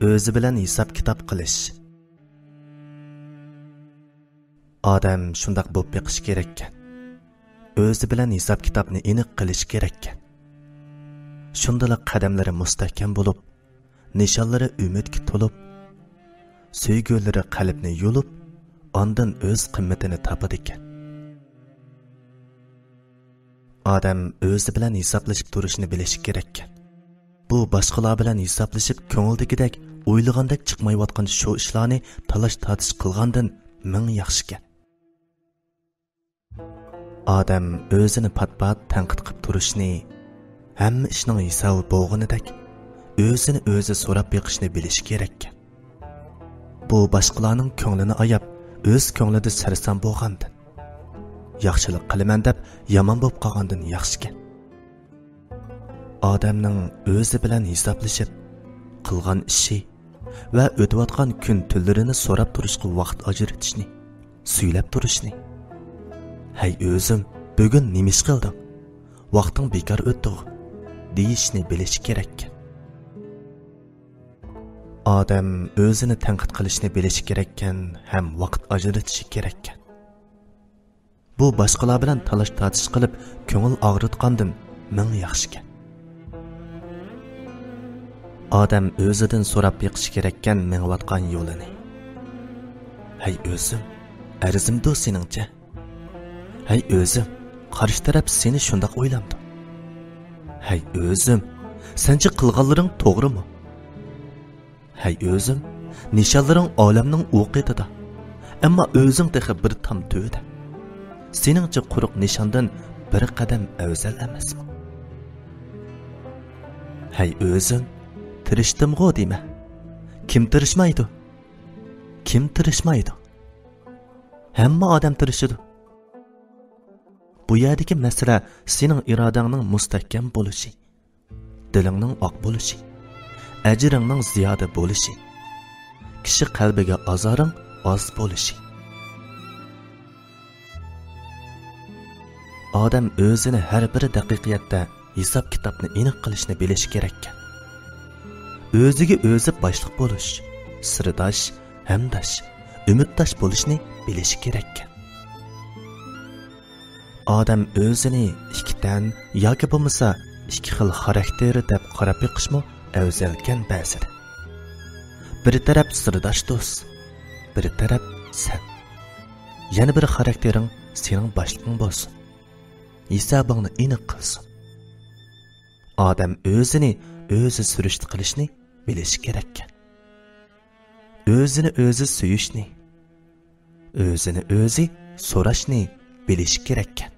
o'zi bilan hisob kitob qilish. Odam shundoq bo'lib beqish kerak ekan. O'zi bilan hisob kitobni aniq qilish kerak ekan. Shundala qadamlari mustahkam bo'lib, nishonlari umidga to'lib, suygulari qalbni yulib, ondan o'z qimmatini topadi ekan. Odam o'zi bilan hisoblashib turishni bilishi kerak ekan. Bu boshqalar bilan hisoblashib ko'ngildagidek o'ylagandek chiqmayotgan shu ishlarni talash tortish qilgandan ming yaxshi ekan. Odam o'zini pat-pat tanqid qilib turishni, hamma ishning hisobi bo'lganidek o'zini o'zi so'rab beqishni bilishi kerak ekan. Bu boshqalarning ko'nglini ayab, o'z ko'nglida sarson bo'lgandan, yaxshilik qilaman deb yomon bo'lib qolgandan yaxshi ekan. Odamning o'zi bilan hisoblashib qilgan ishi va o'tayotgan kun tunlarini so'rab turishga vaqt ajratishni, suylab turishni. Hay o'zim, bugun nima ish qilding? Vaqting bekor o'tdi, deyishni bilish kerak ekan. Odam o'zini tanqid qilishni bilishi kerak ekan, ham vaqt ajratishi kerak ekan. Bu boshqalar bilan talash tortish qilib ko'ngil og'ritgandan ming yaxshi ekan. Odam o'zidan so'rab beqish kerak ekan mengayotgan yo'lini. Hay o'zim, arzimda seningcha. Hay o'zim, qarshi taraf seni shundoq o'ylamdi. Hay o'zim, senchi qilganlaring to'g'rimi? Hay o'zim, nishonlaring olamning o'qitida. Ammo o'zing texi bir tam to'da. Seningcha quruq nishondan bir qadam afzal emasmi? Hay o'zim, tirishdim-g'o deyma. Kim tirishmaydi? Kim tirishmaydi? Hamma odam tirishidi. Bu yerdagi masala sening irodangning mustahkam bo'lishi, dilingning oq bo'lishi, ajringning ziyoda bo'lishi, kishi qalbiga azoring oz bo'lishi. Odam o'zini har bir daqiqatda hisob kitobni aniq qilishni bilishi kerak ekan. O'ziga o'zi boshliq bo'lish, sirdosh, hamdosh, umiddosh bo'lishni bilishi kerak ekan. Odam o'zini ikkidan yoki bo'lmasa ikki xil xarakteri deb qarab yiqishmi afzalkan ba'zida. Bir taraf sirdosh do'st, bir taraf sen. Yana bir xaraktering sening boshliqing bo'lsin. Hisobingni aniq qilsin. Odam o'zini o'zi surishti qilishni bilishi kerak ekan. O'zini o'zi suyishni, o'zini o'zi so'rashni bilishi kerak ekan.